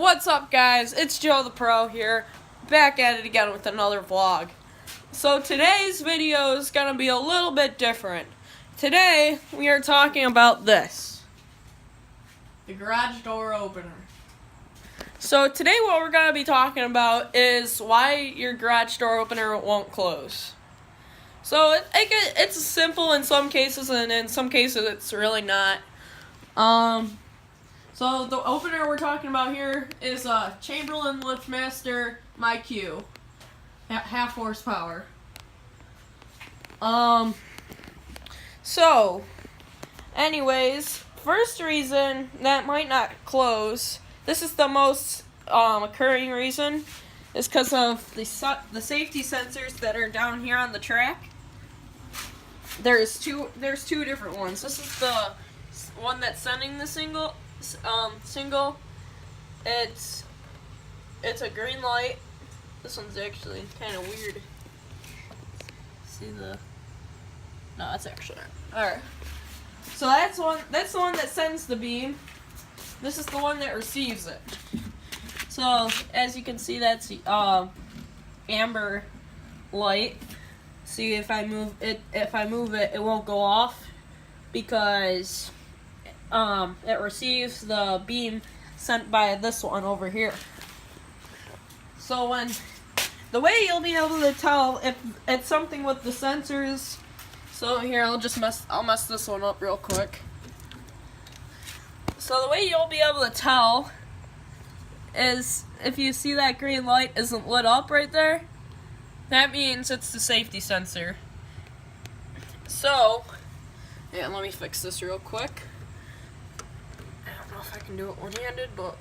What's up, guys? It's Joe the Pro here, back at it again with another vlog. So today's video is going to be a little bit different. Today, we are talking about this. The garage door opener. So today what we're going to be talking about is why your garage door opener won't close. So it's simple in some cases, and in some cases it's really not. So the opener we're talking about here is a Chamberlain LiftMaster MyQ, half horsepower. So, anyways, first reason that might not close, this is the most occurring reason, is because of the safety sensors that are down here on the track. There's two different ones. This is the one that's sending the single. It's a green light. This one's actually kind of weird. See the? No, that's actually not. All right. So that's the one that sends the beam. This is the one that receives it. So as you can see, that's amber light. See, if I move it, it won't go off because it receives the beam sent by this one over here. So the way you'll be able to tell if it's something with the sensors. So here, I'll mess this one up real quick. So the way you'll be able to tell is if you see that green light isn't lit up right there, that means it's the safety sensor. So, yeah, let me fix this real quick. I don't know if I can do it one-handed, but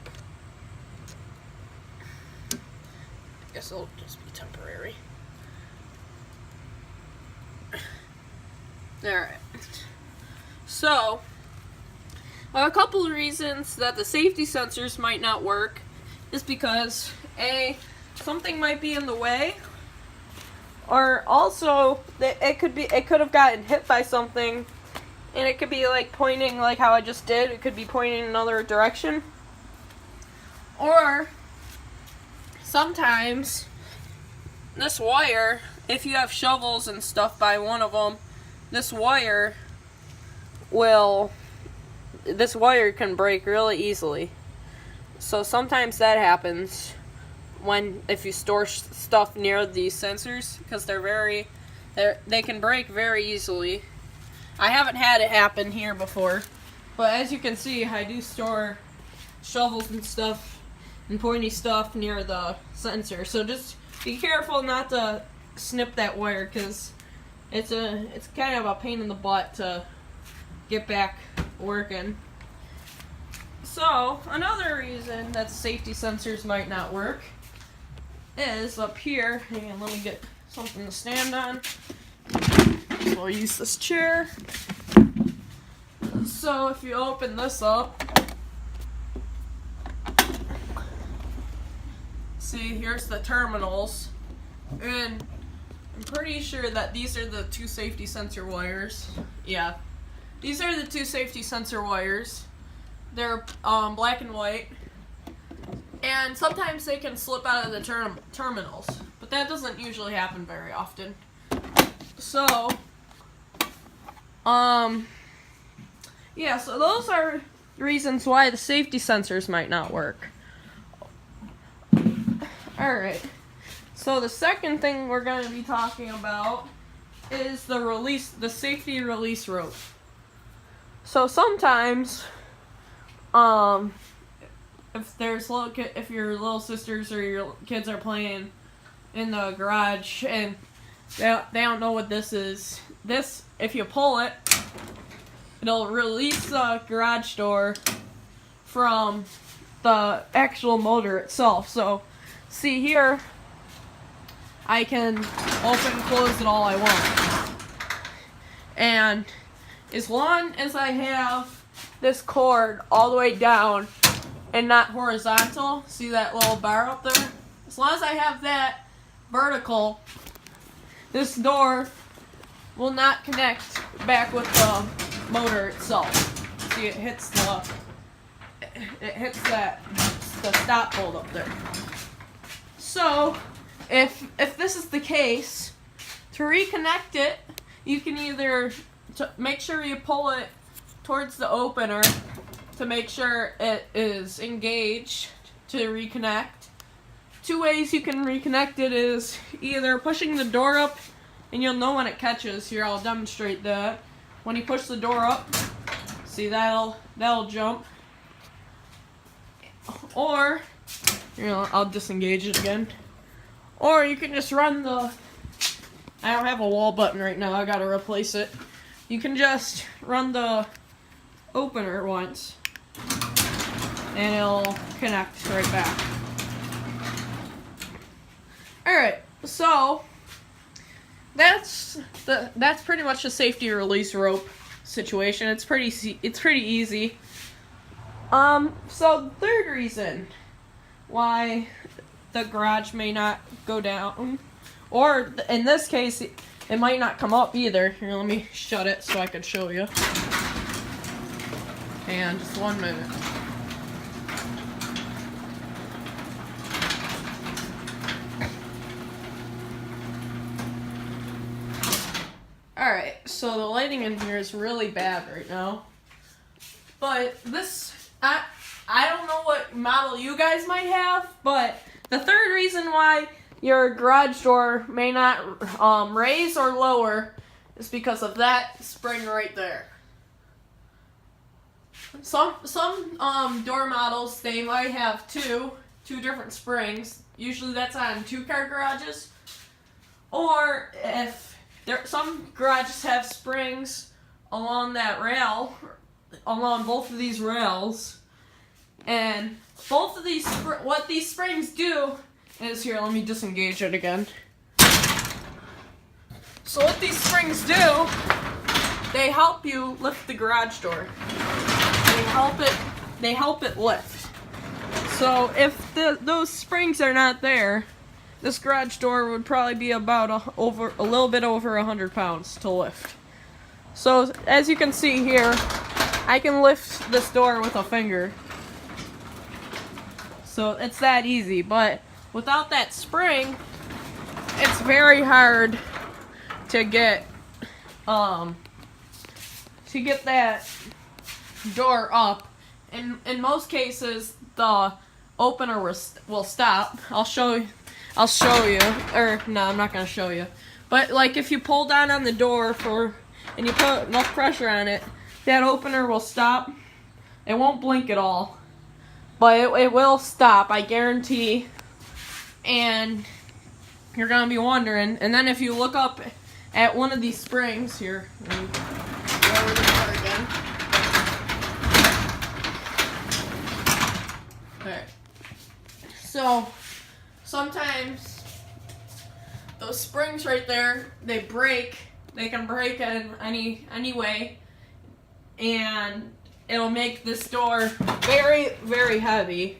I guess it'll just be temporary. Alright. So, a couple of reasons that the safety sensors might not work is because A, something might be in the way, or also that it could have gotten hit by something, and it could be like pointing like how I just did. It could be pointing in another direction. Or sometimes this wire, if you have shovels and stuff by one of them, this wire can break really easily. So sometimes that happens if you store stuff near these sensors, because they can break very easily. I haven't had it happen here before, but as you can see, I do store shovels and stuff and pointy stuff near the sensor. So just be careful not to snip that wire, because it's kind of a pain in the butt to get back working. So another reason that safety sensors might not work is up here. Hang on, let me get something to stand on. So I'll use this chair. So if you open this up, see, here's the terminals, and I'm pretty sure that these are the two safety sensor wires. Yeah, these are the two safety sensor wires. They're black and white, and sometimes they can slip out of the terminals, but that doesn't usually happen very often. So, yeah, so those are reasons why the safety sensors might not work. Alright, so the second thing we're going to be talking about is the safety release rope. So sometimes, if your little sisters or your kids are playing in the garage and they don't know what this is, if you pull it, it'll release the garage door from the actual motor itself. So, see here, I can open and close it all I want. And as long as I have this cord all the way down and not horizontal, see that little bar up there? As long as I have that vertical, this door will not connect back with the motor itself. See, it hits that the stop bolt up there. So, if this is the case, to reconnect it, you can either make sure you pull it towards the opener to make sure it is engaged to reconnect. Two ways you can reconnect it is either pushing the door up, and you'll know when it catches. Here, I'll demonstrate that. When you push the door up, see that'll jump. Or, I'll disengage it again. Or you can just run the, I don't have a wall button right now, I gotta replace it. You can just run the opener once, and it'll connect right back. Alright, so that's pretty much a safety release rope situation. It's pretty easy. So the third reason why the garage may not go down, or in this case, it might not come up either. Here, let me shut it so I can show you. Hang on, just 1 minute. Alright, so the lighting in here is really bad right now. But this, I don't know what model you guys might have, but the third reason why your garage door may not raise or lower is because of that spring right there. Some door models, they might have two different springs. Usually that's on 2-car garages. Or if some garages have springs along that rail, along both of these rails, and both of these, what these springs do is, here, let me disengage it again. So what these springs do, they help you lift the garage door. They help it lift. So if those springs are not there, this garage door would probably be about a little bit over 100 pounds to lift. So as you can see here, I can lift this door with a finger. So it's that easy, but without that spring, it's very hard to get that door up. In most cases, the opener will stop. I'll show you. Or no, I'm not gonna show you. But like if you pull down on the door and you put enough pressure on it, that opener will stop. It won't blink at all, but it will stop, I guarantee. And you're gonna be wondering. And then if you look up at one of these springs here, let me go over the door again. Alright. So sometimes those springs right there, they break. They can break in any way, and it'll make this door very, very heavy.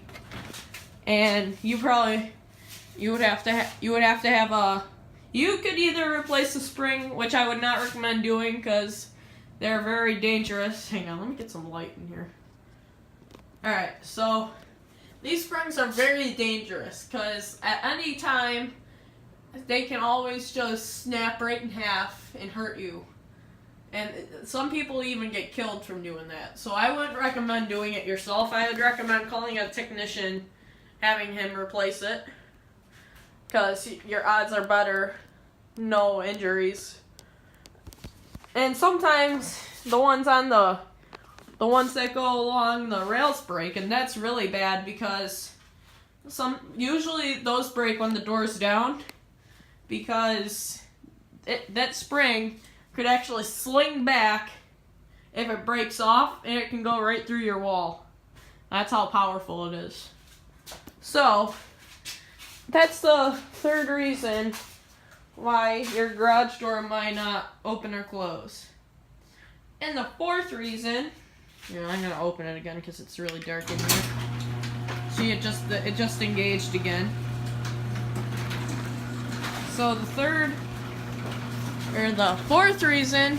And you would have to have a. You could either replace the spring, which I would not recommend doing because they're very dangerous. Hang on, let me get some light in here. All right, so these springs are very dangerous because at any time they can always just snap right in half and hurt you. And some people even get killed from doing that. So I wouldn't recommend doing it yourself. I would recommend calling a technician, having him replace it, because your odds are better, no injuries. And sometimes the ones that go along the rails break, and that's really bad because usually those break when the door's down, because that spring could actually sling back if it breaks off, and it can go right through your wall. That's how powerful it is. So that's the third reason why your garage door might not open or close. And the fourth reason, I'm gonna open it again because it's really dark in here. See, it just engaged again. So the fourth reason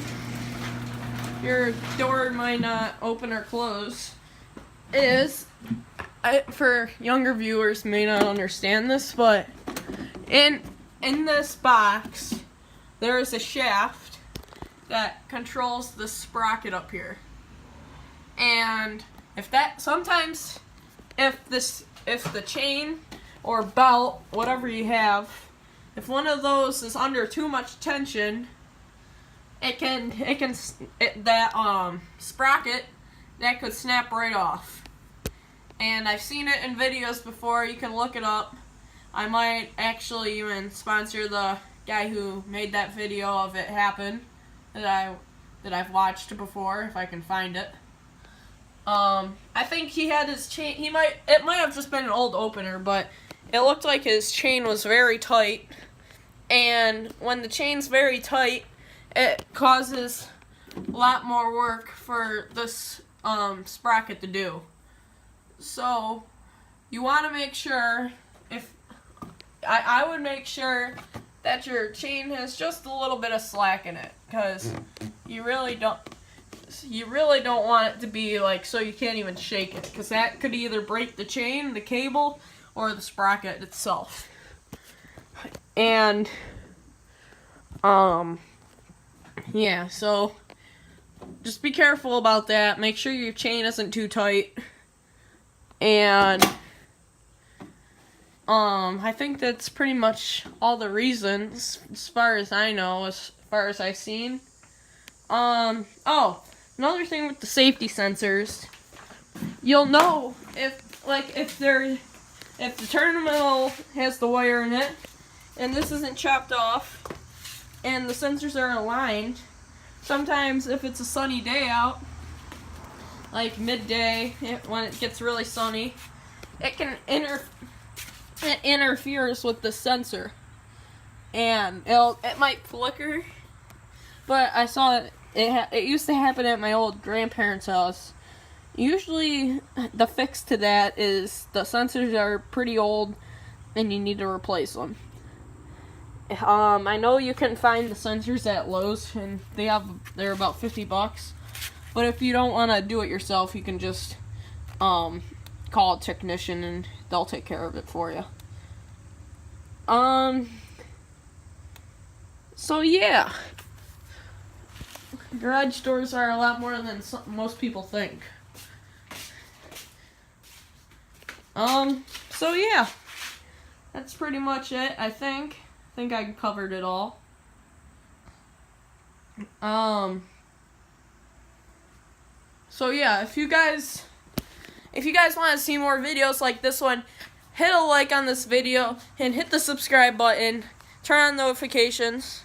your door might not open or close is for younger viewers may not understand this, but in this box there is a shaft that controls the sprocket up here. And if the chain or belt, whatever you have, if one of those is under too much tension, that sprocket that could snap right off. And I've seen it in videos before. You can look it up. I might actually even sponsor the guy who made that video of it happen that I've watched before, if I can find it. I think he had his chain. It might have just been an old opener, but it looked like his chain was very tight. And when the chain's very tight, it causes a lot more work for this sprocket to do. So you want to make sure, I would make sure that your chain has just a little bit of slack in it, because you really don't want it to be like so you can't even shake it, because that could either break the chain, the cable, or the sprocket itself. And yeah, so just be careful about that. Make sure your chain isn't too tight. And I think that's pretty much all the reasons, as far as I know, as far as I've seen. Oh, another thing with the safety sensors, you'll know if the terminal has the wire in it, and this isn't chopped off, and the sensors are aligned. Sometimes if it's a sunny day out, like midday, when it gets really sunny, it interferes with the sensor, and it might flicker. But I saw it used to happen at my old grandparents' house. Usually the fix to that is the sensors are pretty old and you need to replace them. I know you can find the sensors at Lowe's, and they're about $50. But if you don't want to do it yourself, you can just call a technician and they'll take care of it for you. So yeah, garage doors are a lot more than most people think. So yeah, that's pretty much it. I think I covered it all. So yeah, if you guys want to see more videos like this one, hit a like on this video and hit the subscribe button, turn on notifications.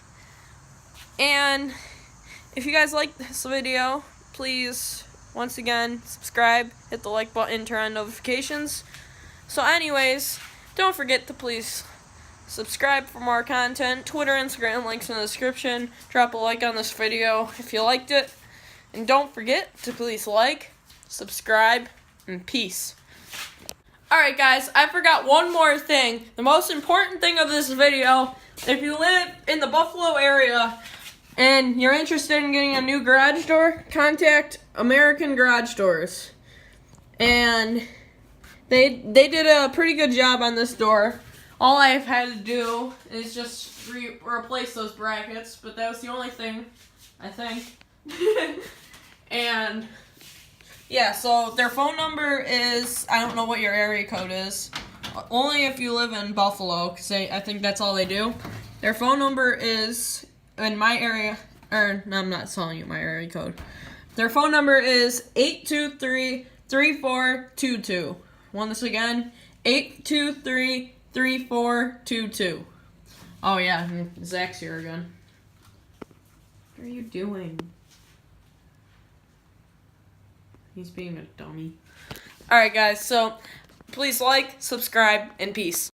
And if you guys like this video, please, once again, subscribe, hit the like button, turn on notifications. So anyways, don't forget to please subscribe for more content. Twitter, Instagram, links in the description. Drop a like on this video if you liked it. And don't forget to please like, subscribe, and peace. Alright guys, I forgot one more thing. The most important thing of this video, if you live in the Buffalo area and you're interested in getting a new garage door, contact American Garage Doors. And they did a pretty good job on this door. All I've had to do is just replace those brackets, but that was the only thing, I think. And yeah, so their phone number is, I don't know what your area code is, only if you live in Buffalo, because I think that's all they do. Their phone number is, in my area, or no, I'm not telling you my area code. Their phone number is 823-3422. Want this again? 823-3422. Oh yeah, Zach's here again. What are you doing? He's being a dummy. Alright guys, so please like, subscribe, and peace.